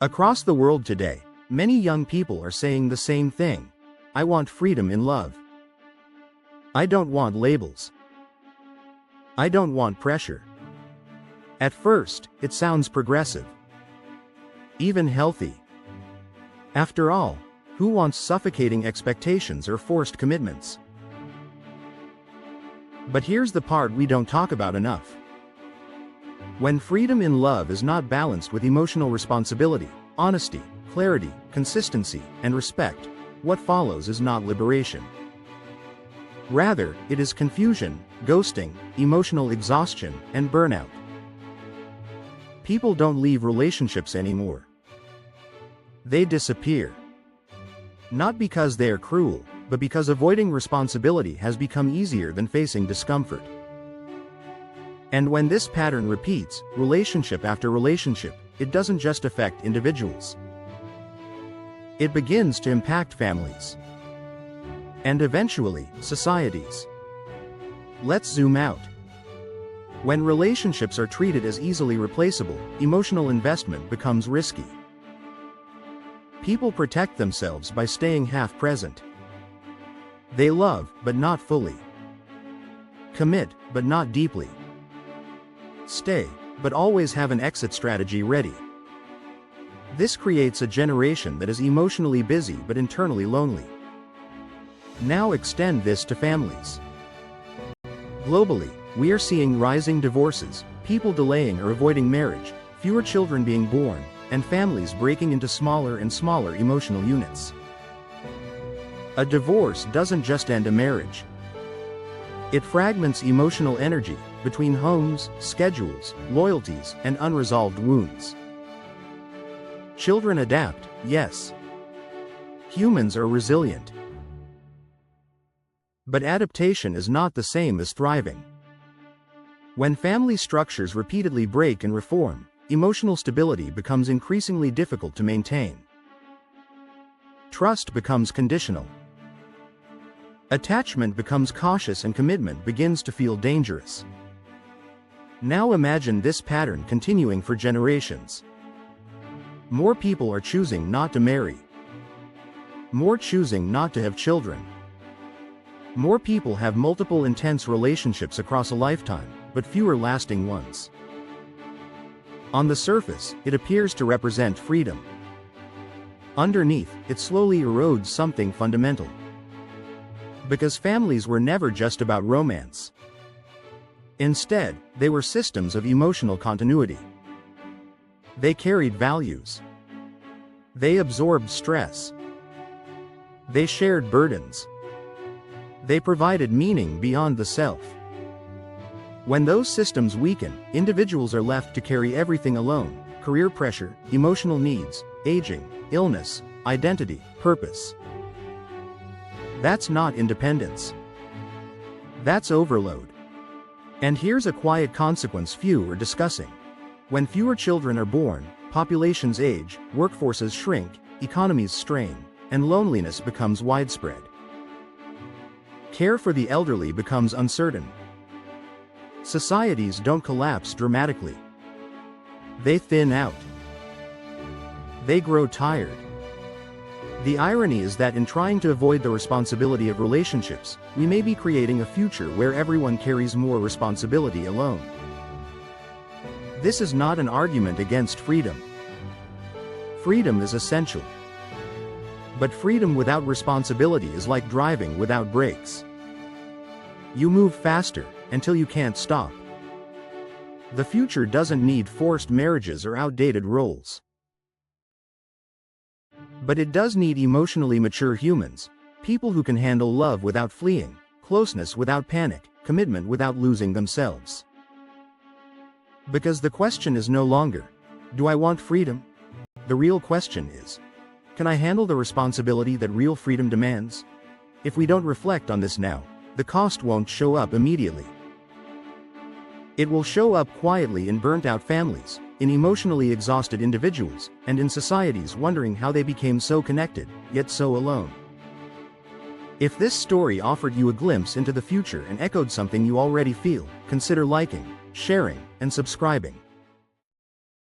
Across the world today, many young people are saying the same thing. I want freedom in love. I don't want labels. I don't want pressure. At first, it sounds progressive. Even healthy. After all, who wants suffocating expectations or forced commitments? But here's the part we don't talk about enough. When freedom in love is not balanced with emotional responsibility, honesty, clarity, consistency, and respect, what follows is not liberation. Rather, it is confusion, ghosting, emotional exhaustion, and burnout. People don't leave relationships anymore. They disappear. Not because they are cruel, but because avoiding responsibility has become easier than facing discomfort. And when this pattern repeats, relationship after relationship, it doesn't just affect individuals. It begins to impact families. And eventually, societies. Let's zoom out. When relationships are treated as easily replaceable, emotional investment becomes risky. People protect themselves by staying half present. They love, but not fully. Commit, but not deeply. Stay, but always have an exit strategy ready. This creates a generation that is emotionally busy but internally lonely. Now extend this to families. Globally, we are seeing rising divorces, people delaying or avoiding marriage, fewer children being born, and families breaking into smaller and smaller emotional units. A divorce doesn't just end a marriage. It fragments emotional energy between homes, schedules, loyalties, and unresolved wounds. Children adapt, yes. Humans are resilient. But adaptation is not the same as thriving. When family structures repeatedly break and reform, emotional stability becomes increasingly difficult to maintain. Trust becomes conditional. Attachment becomes cautious and commitment begins to feel dangerous. Now imagine this pattern continuing for generations. More people are choosing not to marry. More choosing not to have children. More people have multiple intense relationships across a lifetime, but fewer lasting ones. On the surface, it appears to represent freedom. Underneath, it slowly erodes something fundamental. Because families were never just about romance. Instead, they were systems of emotional continuity. They carried values. They absorbed stress. They shared burdens. They provided meaning beyond the self. When those systems weaken, individuals are left to carry everything alone: career pressure, emotional needs, aging, illness, identity, purpose. That's not independence. That's overload. And here's a quiet consequence few are discussing. When fewer children are born, populations age, workforces shrink, economies strain, and loneliness becomes widespread. Care for the elderly becomes uncertain. Societies don't collapse dramatically. They thin out. They grow tired. The irony is that in trying to avoid the responsibility of relationships, we may be creating a future where everyone carries more responsibility alone. This is not an argument against freedom. Freedom is essential. But freedom without responsibility is like driving without brakes. You move faster, until you can't stop. The future doesn't need forced marriages or outdated roles. But it does need emotionally mature humans, people who can handle love without fleeing, closeness without panic, commitment without losing themselves. Because the question is no longer, do I want freedom? The real question is, can I handle the responsibility that real freedom demands? If we don't reflect on this now, the cost won't show up immediately. It will show up quietly in burnt-out families, in emotionally exhausted individuals, and in societies wondering how they became so connected, yet so alone. If this story offered you a glimpse into the future and echoed something you already feel, consider liking, sharing, and subscribing.